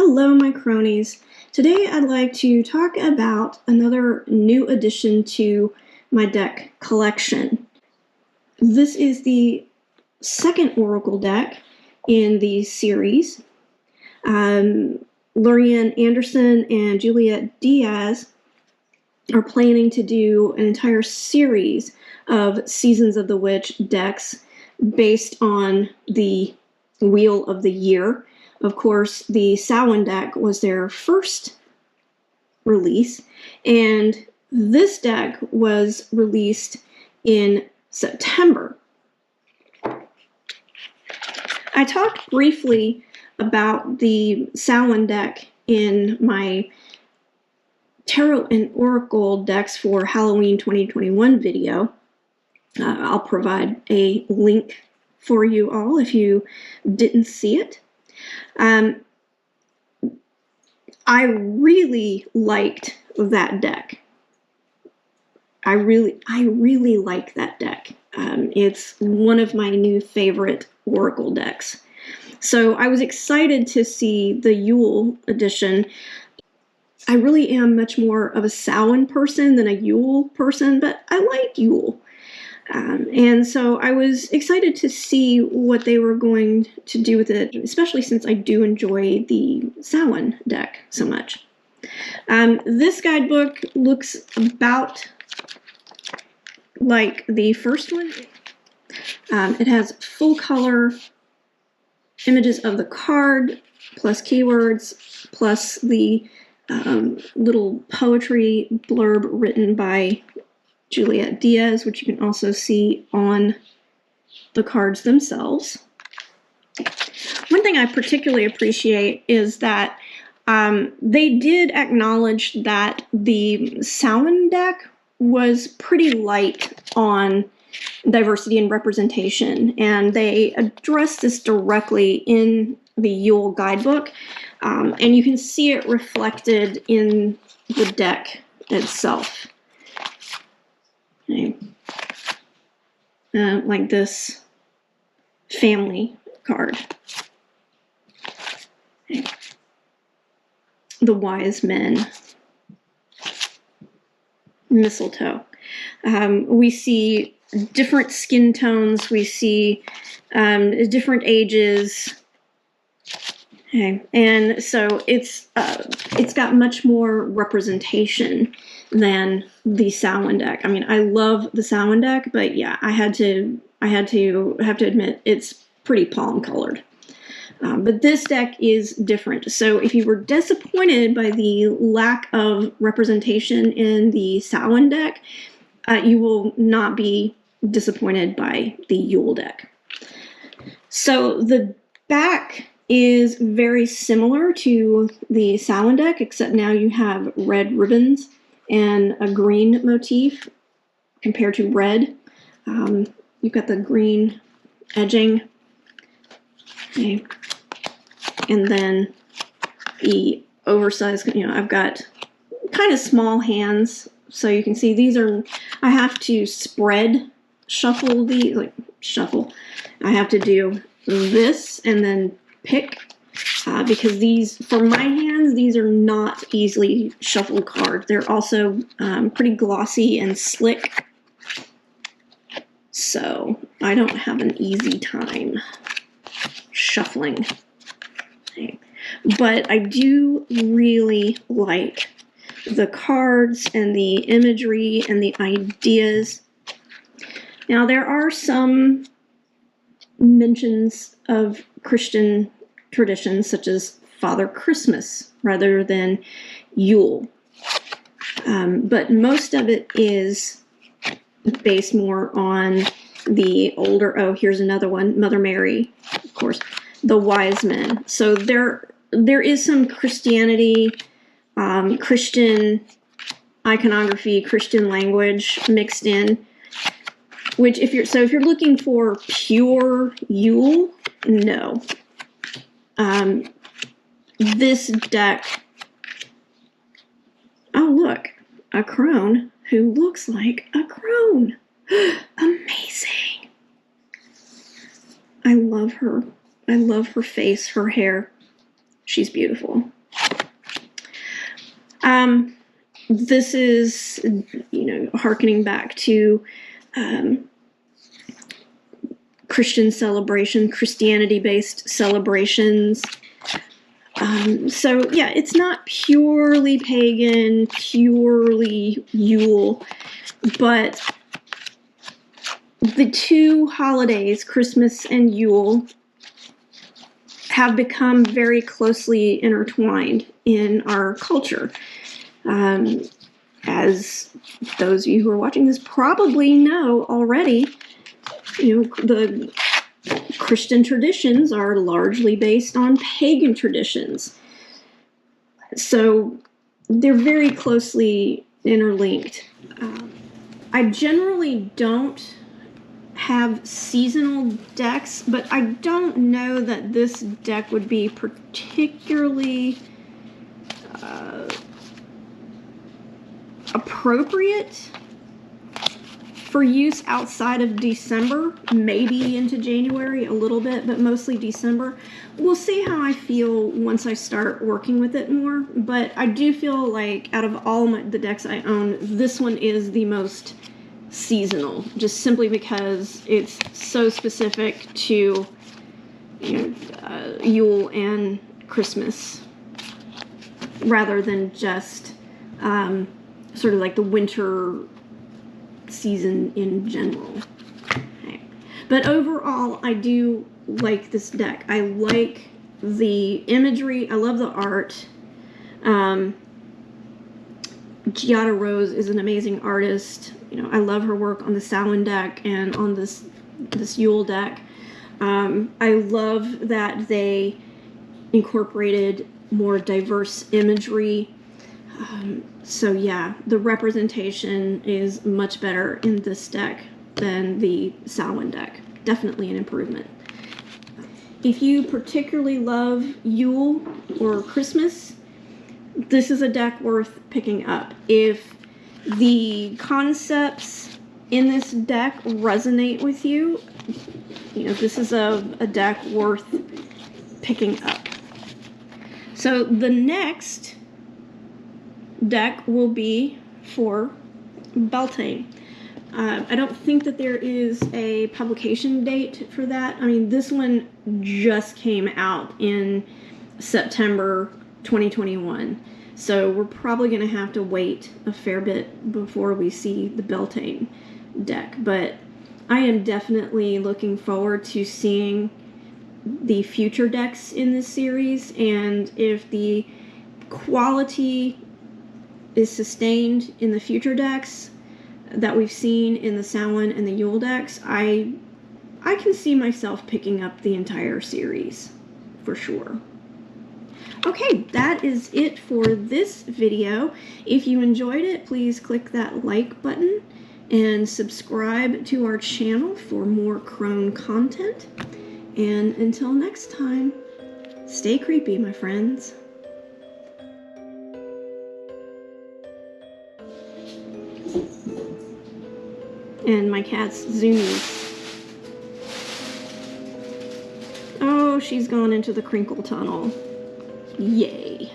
Hello, my cronies. Today I'd like to talk about another new addition to my deck collection. This is the second Oracle deck in the series. Lorianne Anderson and Juliet Diaz are planning to do an entire series of Seasons of the Witch decks based on the Wheel of the Year. Of course, the Samhain deck was their first release, and this deck was released in September. I talked briefly about the Samhain deck in my Tarot and Oracle decks for Halloween 2021 video. I'll provide a link for you all if you didn't see it. I really liked that deck. I really like that deck. It's one of my new favorite Oracle decks. So I was excited to see the Yule edition. I really am much more of a Samhain person than a Yule person, but I like Yule. And so I was excited to see what they were going to do with it, especially since I do enjoy the Samhain deck so much. This guidebook looks about like the first one. It has full color images of the card, plus keywords, plus the little poetry blurb written by Juliet Diaz, which you can also see on the cards themselves. One thing I particularly appreciate is that they did acknowledge that the Samhain deck was pretty light on diversity and representation, and they addressed this directly in the Yule guidebook, and you can see it reflected in the deck itself. Okay. Like this family card. Okay. The wise men. Mistletoe. We see different skin tones. We see different ages. Okay. And so it's got much more representation than the Samhain deck. I mean, I love the Samhain deck, but yeah, I have to admit it's pretty palm colored. But this deck is different. So if you were disappointed by the lack of representation in the Samhain deck, you will not be disappointed by the Yule deck. So the back is very similar to the Samhain deck, except now you have red ribbons and a green motif compared to red. You've got the green edging. Okay. And then the oversized, I've got kind of small hands, so you can see these are, I have to shuffle these, I have to do this and then pick, because these, for my hands, these are not easily shuffled cards. They're also pretty glossy and slick, so I don't have an easy time shuffling. Okay. But I do really like the cards and the imagery and the ideas. Now, there are some mentions of Christian traditions, such as Father Christmas rather than Yule. But most of it is based more on the older, oh, here's another one, Mother Mary, of course, the wise men. So there is some Christianity, Christian iconography, Christian language mixed in, which if you're looking for pure Yule, no. This deck, oh look, a crone who looks like a crone. Amazing. I love her. I love her face, her hair. She's beautiful. This is, hearkening back to Christian celebration, Christianity-based celebrations. So yeah, it's not purely pagan, purely Yule, but the two holidays, Christmas and Yule, have become very closely intertwined in our culture. As those of you who are watching this probably know already, the Christian traditions are largely based on pagan traditions. So they're very closely interlinked. I generally don't have seasonal decks, but I don't know that this deck would be particularly appropriate for use outside of December, maybe into January a little bit, but mostly December. We'll see how I feel once I start working with it more, but I do feel like out of all the decks I own, this one is the most seasonal, just simply because it's so specific to Yule and Christmas, rather than just sort of like the winter season in general. Okay. But overall, I do like this deck. I like the imagery. I love the art. Giada Rose is an amazing artist. I love her work on the Samhain deck and on this Yule deck. I love that they incorporated more diverse imagery. So yeah, the representation is much better in this deck than the Samhain deck. Definitely an improvement. If you particularly love Yule or Christmas, this is a deck worth picking up. If the concepts in this deck resonate with you, this is a deck worth picking up. So the next deck will be for Beltane. I don't think that there is a publication date for that. I mean, this one just came out in September 2021. So we're probably going to have to wait a fair bit before we see the Beltane deck. But I am definitely looking forward to seeing the future decks in this series. And if the quality is sustained in the future decks that we've seen in the Samhain and the Yule decks, I can see myself picking up the entire series for sure. Okay, that is it for this video. If you enjoyed it, please click that like button and subscribe to our channel for more crone content. And until next time, stay creepy, my friends. And my cat's zoomies. Oh, she's gone into the crinkle tunnel. Yay.